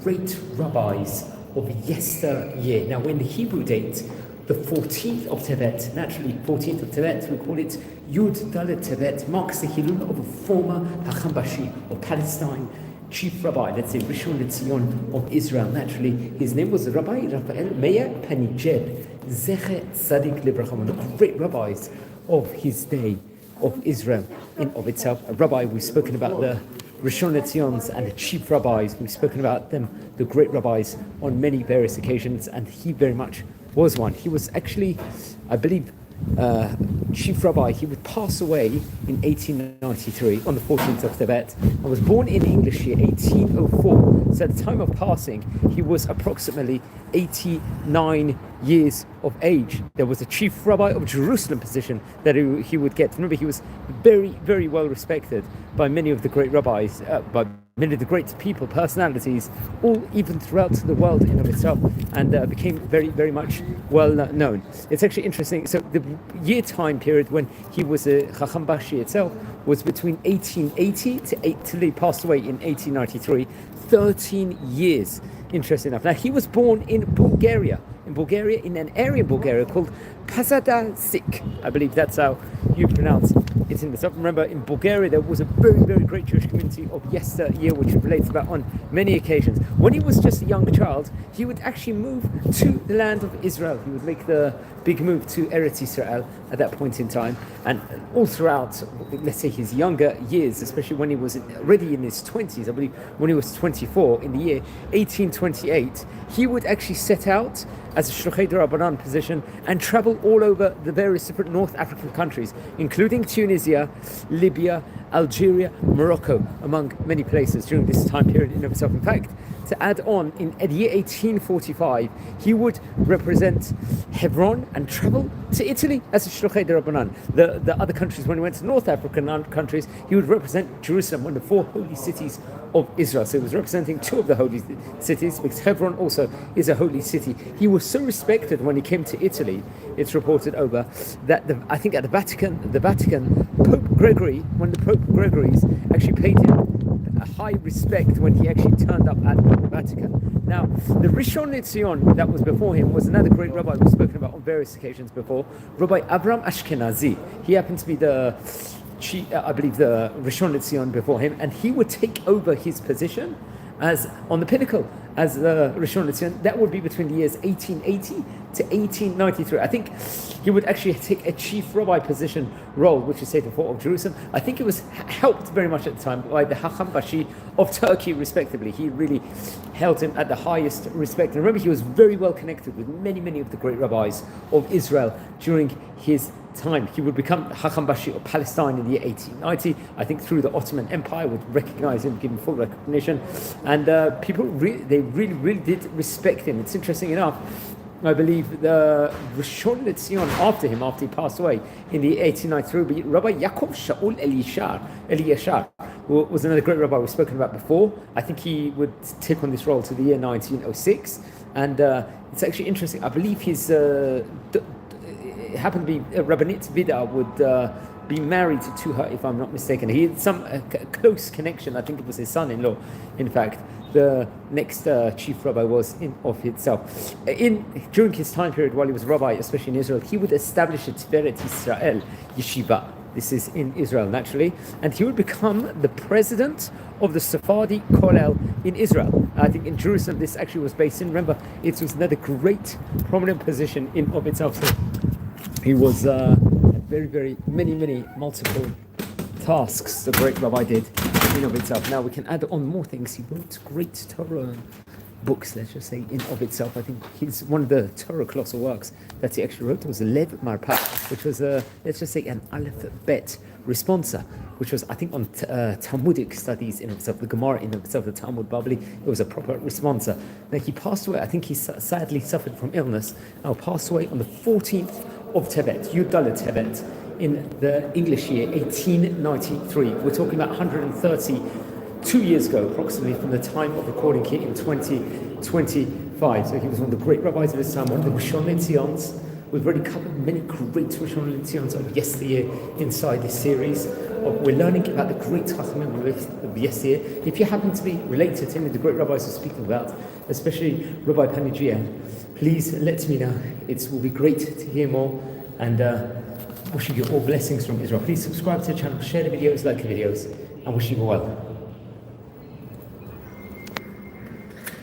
great rabbis of yesteryear. Now, when the Hebrew date, the 14th of Tevet, naturally 14th of Tevet, we call it Yud Dalet Tevet, marks the Hilul of a former Hacham Bashi of Palestine, chief rabbi, let's say Rishon Lציון of Israel. Naturally, his name was Rabbi Raphael Meir Panizal, Zecher Tzadik Libracha, one of the great rabbis of his day of Israel in of itself. A rabbi, we've spoken about the Rishon Lציons and the chief rabbis, we've spoken about them, the great rabbis, on many various occasions, and he very much was one. He was actually, I believe, chief rabbi. He would pass away in 1893 on the 14th of Tevet and was born in English year 1804. So at the time of passing, he was approximately 89 years of age. There was a chief rabbi of Jerusalem position that he would get. Remember, he was very, very well respected by many of the great rabbis, by many of the great people, personalities, all even throughout the world in of itself, and became very, very much well known. It's actually interesting. So the year time period when he was a Chacham Bashi itself was between 1880 till he passed away in 1893, 13 years. Interesting enough. Now, he was born in Bulgaria, in an area in Bulgaria called Pazadazik. I believe that's how you pronounce it in the south. Remember, in Bulgaria, there was a very, very great Jewish community of yesteryear, which relates about on many occasions. When he was just a young child, he would actually move to the land of Israel. He would make the big move to Eretz Israel at that point in time. And all throughout, let's say, his younger years, especially when he was already in his 20s, I believe when he was 24, in the year 1828, he would actually set out as a Shluchei D'Rabbanan position and travel all over the various different North African countries, including Tunisia, Libya, Algeria, Morocco, among many places during this time period in of itself. In fact, to add on, in the year 1845, he would represent Hebron and travel to Italy as a Shluchei D'Rabbanan. The other countries, when he went to North African countries, he would represent Jerusalem, one of the four holy cities of Israel. So he was representing two of the holy cities, because Hebron also is a holy city. He was so respected when he came to Italy, it's reported over, that I think at the Vatican, Pope Gregory, one of the Pope Gregories, actually paid him a high respect when he actually turned up at the Vatican. Now, the Rishon Lציon that was before him was another great rabbi we've spoken about on various occasions before, Rabbi Avram Ashkenazi. He happened to be the Rishon Lציon before him, and he would take over his position as on the pinnacle as the Rishon Lציon. That would be between the years 1880 to 1893. I think he would actually take a chief rabbi position role, which is say the port of Jerusalem. I think it was helped very much at the time by the Hacham Bashi of Turkey, respectively. He really held him at the highest respect. And remember, he was very well connected with many of the great rabbis of Israel during his time. He would become Hacham Bashi of Palestine in the year 1890. I think through the Ottoman Empire would recognize him, give him full recognition, and people really did respect him. It's interesting enough, I believe the Rishon Lציon after he passed away in the 1893, Rabbi Yaakov Shaul Eliyashar was another great rabbi we've spoken about before. I think he would take on this role to the year 1906, and it's actually interesting. I believe his it happened to be Rabbinit Vida would be married to her, if I'm not mistaken. He had some close connection. I think it was his son-in-law, in fact. The next chief rabbi was of itself. During his time period while he was rabbi, especially in Israel, he would establish a Tiferet Israel yeshiva. This is in Israel, naturally. And he would become the president of the Sephardi Kollel in Israel. I think in Jerusalem this actually was based in. Remember, it was another great prominent position in of itself. So he was very many multiple tasks the great rabbi did in of itself. Now we can add on more things. He wrote great Torah books, let's just say, in of itself. I think he's one of the Torah colossal works that he actually wrote was Lev Marpah, which was let's just say an Aleph Bet responsa, which was, I think, on Talmudic studies in itself, the Gemara in itself, the Talmud Babli. It was a proper responsa. Now he passed away. I think he sadly suffered from illness. Now passed away on the 14th of Tevet, Yud Dalet Tevet, in the English year 1893. We're talking about 132 years ago, approximately, from the time of recording here in 2025. So he was one of the great rabbis of his time, one of the Rishon Lציons. We've already covered many great Rishon Lציons of yesteryear inside this series. we're learning about the great Chachamim of yesteryear. If you happen to be related to any of the great rabbis we're speaking about, especially Rabbi Panizal, please let me know. It will be great to hear more, and wishing you all blessings from Israel. Please subscribe to the channel, share the videos, like the videos, and wishing you well.